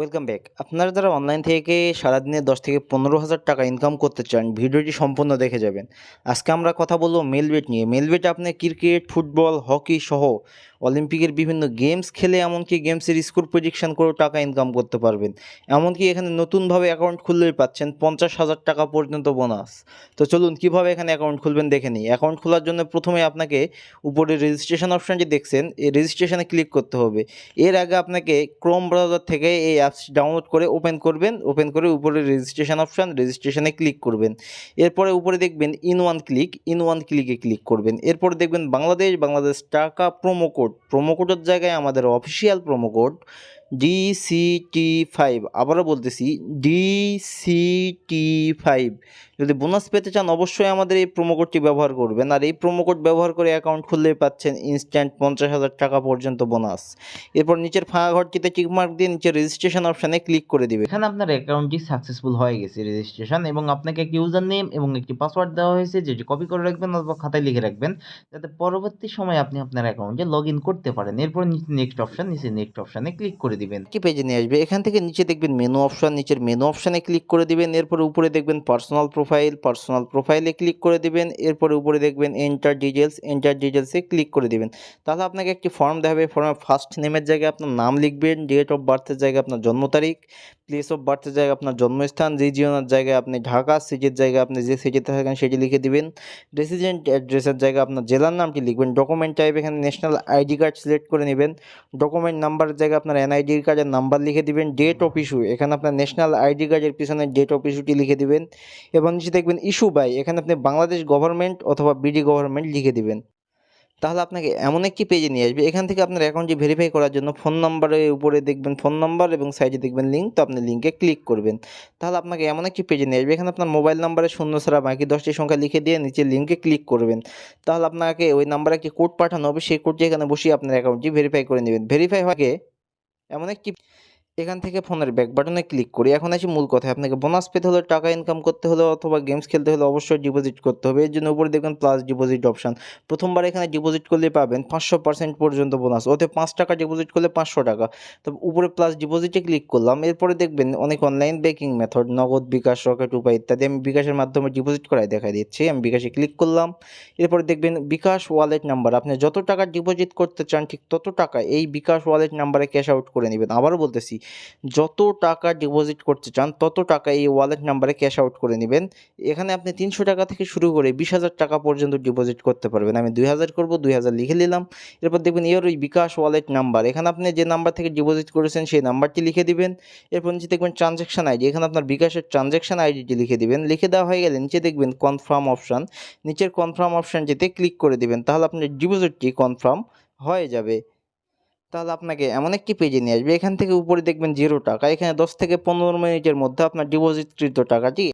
Welcome back. আপনারা যারা online থেকে সারাদিনে 10 থেকে 15,000 টাকা ইনকাম করতে চান, ভিডিওটি সম্পূর্ণ দেখে যাবেন। আজকে আমরা কথা বলবো মেলবেট নিয়ে। মেলবেটে আপনি ক্রিকেট, ফুটবল, হকি সহ অলিম্পিকের বিভিন্ন গেমস খেলে এমনকি গেমসের স্কোর প্রেডিকশন করেও টাকা ইনকাম করতে পারবেন। এমনকি এখানে নতুনভাবে অ্যাকাউন্ট খুললেই পাচ্ছেন 50,000 টাকা পর্যন্ত বোনাস। তো চলুন কীভাবে এখানে অ্যাকাউন্ট খুলবেন দেখে নিই। অ্যাকাউন্ট খোলার জন্য প্রথমে আপনাকে উপরে রেজিস্ট্রেশন অপশানটি দেখছেন, এই রেজিস্ট্রেশনে ক্লিক করতে হবে। এর আগে আপনাকে ক্রোম ব্রাউজার থেকে এই অ্যাপস ডাউনলোড করে ওপেন করবেন। ওপেন করে উপরে রেজিস্ট্রেশন অপশান, রেজিস্ট্রেশনে ক্লিক করবেন। এরপরে উপরে দেখবেন ইন ওয়ান ক্লিকে ক্লিক করবেন। এরপরে দেখবেন বাংলাদেশ টাকা প্রোমো কোডের জায়গায় আমাদের অফিসিয়াল প্রোমো কোড DCT5, আবারও বলতেছি DCT5। যদি বোনাস পেতে চান অবশ্যই আমাদের এই প্রোমো কোডটি ব্যবহার করবেন। আর এই প্রোমো কোড ব্যবহার করে অ্যাকাউন্ট খুললেই পাচ্ছেন ইনস্ট্যান্ট 50,000 টাকা পর্যন্ত বোনাস। এরপর নিচের ফাঁকা ঘরটিতে টিকমার্ক দিয়ে নিচে রেজিস্ট্রেশন অপশানে ক্লিক করে দিবেন। এখানে আপনার অ্যাকাউন্টটি সাকসেসফুল হয়ে গেছে রেজিস্ট্রেশন, এবং আপনাকে একটি ইউজার নেম এবং একটি পাসওয়ার্ড দেওয়া হয়েছে, যেটি কপি করে রাখবেন অথবা খাতায় লিখে রাখবেন, যাতে পরবর্তী সময়ে আপনি আপনার অ্যাকাউন্টে লগ ইন করতে পারেন। এরপর নিচে নেক্সট অপশানে ক্লিক করে দিবেন। কি পেজে নিয়ে আসবে, এখান থেকে নিচে দেখবেন মেনু অপশান, নিচের মেনু অপশানে ক্লিক করে দিবেন। এরপরে উপরে দেখবেন পার্সোনাল প্রোফাইলে ক্লিক করে দিবেন। এরপরে উপরে দেখবেন এন্টার ডিটেলসে ক্লিক করে দিবেন। তাহলে আপনাকে একটি ফর্ম দেখাবে। ফর্মে ফার্স্ট নেমের জায়গায় আপনার নাম লিখবেন, ডেট অফ বার্থের জায়গায় আপনার জন্ম তারিখ, প্লেস অফ বার্থের জায়গায় আপনার জন্মস্থান, রিজিয়নের জায়গায় আপনি ঢাকা, সিটির জায়গায় আপনি যে সিটিতে থাকেন সেটি লিখে দিবেন। রেসিডেন্ট অ্যাড্রেসের জায়গায় আপনার জেলার নামটি লিখবেন। ডকুমেন্ট টাইপ এখানে ন্যাশনাল আইডি কার্ড সিলেক্ট করে নেবেন। ডকুমেন্ট নাম্বারের জায়গায় আপনার এনআইডি কার্ডের নাম্বার লিখে দিবেন। ডেট অফ ইস্যু, এখানে আপনার ন্যাশনাল আইডি কার্ডের পিছনে ডেট অফ ইস্যুটি লিখে দিবেন। এবং নিচে দেখবেন ইস্যু বাই, এখানে আপনি বাংলাদেশ গভর্নমেন্ট অথবা বিডি গভর্নমেন্ট লিখে দিবেন। তাহলে আপনাকে এমন একটি পেজে নিয়ে আসবে। এখান থেকে আপনার অ্যাকাউন্টটি ভেরিফাই করার জন্য ফোন নাম্বারের উপরে দেখবেন ফোন নাম্বার এবং সাইডে দেখবেন লিঙ্ক, তো আপনি লিঙ্কে ক্লিক করবেন। তাহলে আপনাকে এমন একটি পেজে নিয়ে আসবে। এখানে আপনার মোবাইল নাম্বারে শূন্য ছাড়া বাকি 10টি সংখ্যা লিখে দিয়ে নিচে লিঙ্কে ক্লিক করবেন। তাহলে আপনাকে ওই নাম্বারে একটি কোড পাঠানো হবে, সেই কোডটি এখানে বসিয়ে আপনার অ্যাকাউন্টটি ভেরিফাই করে নেবেন। ভেরিফাই হয়ে এমন একটি এখান থেকে ফোনের ব্যাক বাটনে ক্লিক করি। এখন আসি মূল কথায়। আপনাকে বোনাস পেতে হলে, টাকা ইনকাম করতে হলে অথবা গেমস খেলতে হলে অবশ্যই ডিপোজিট করতে হবে। এর জন্য উপরে দেখবেন প্লাস ডিপোজিট অপশান। প্রথমবার এখানে ডিপোজিট করলে পাবেন 500% পর্যন্ত বোনাস। ওতে 5 টাকা ডিপোজিট করলে 500 টাকা। তো উপরে প্লাস ডিপোজিটে ক্লিক করলাম। এরপরে দেখবেন অনেক অনলাইন ব্যাংকিং মেথড, নগদ, বিকাশ, রকেট, উপায় ইত্যাদি। আমি বিকাশের মাধ্যমে ডিপোজিট করাই দেখা দিচ্ছি। আমি বিকাশে ক্লিক করলাম। এরপরে দেখবেন বিকাশ ওয়ালেট নাম্বার, আপনি যত টাকা ডিপোজিট করতে চান ঠিক তত টাকা এই বিকাশ ওয়ালেট নাম্বারে ক্যাশ আউট করে নেবেন। আবারও বলতেছি, যত টাকা ডিপোজিট করতে চান তত টাকা এই ওয়ালেট নাম্বারে ক্যাশ আউট করে নেবেন। এখানে আপনি 300 টাকা থেকে শুরু করে 20,000 টাকা পর্যন্ত ডিপোজিট করতে পারবেন। আমি 2,000 করব, 2,000 লিখে নিলাম। এরপর দেখবেন এর ওই বিকাশ ওয়ালেট নাম্বার, এখানে আপনি যে নাম্বার থেকে ডিপোজিট করেছেন সেই নাম্বারটি লিখে দিবেন। এরপর নিচে দেখবেন ট্রানজ্যাকশন আইডি, এখানে আপনার বিকাশের ট্রানজ্যাকশন আইডিটি লিখে দিবেন। লিখে দেওয়া হয়ে গেলে নিচে দেখবেন কনফার্ম অপশান, নিচের কনফার্ম অপশানটিতে ক্লিক করে দিবেন। তাহলে আপনার ডিপোজিটটি কনফার্ম হয়ে যাবে। তাহলে আপনাকে এমন একটি পেজে নিয়ে আসবে। এখান থেকে উপরে দেখবেন 0 টাকা, এখানে 10 থেকে 15 মিনিটের মধ্যে আপনার ডিপোজিটকৃত টাকাটি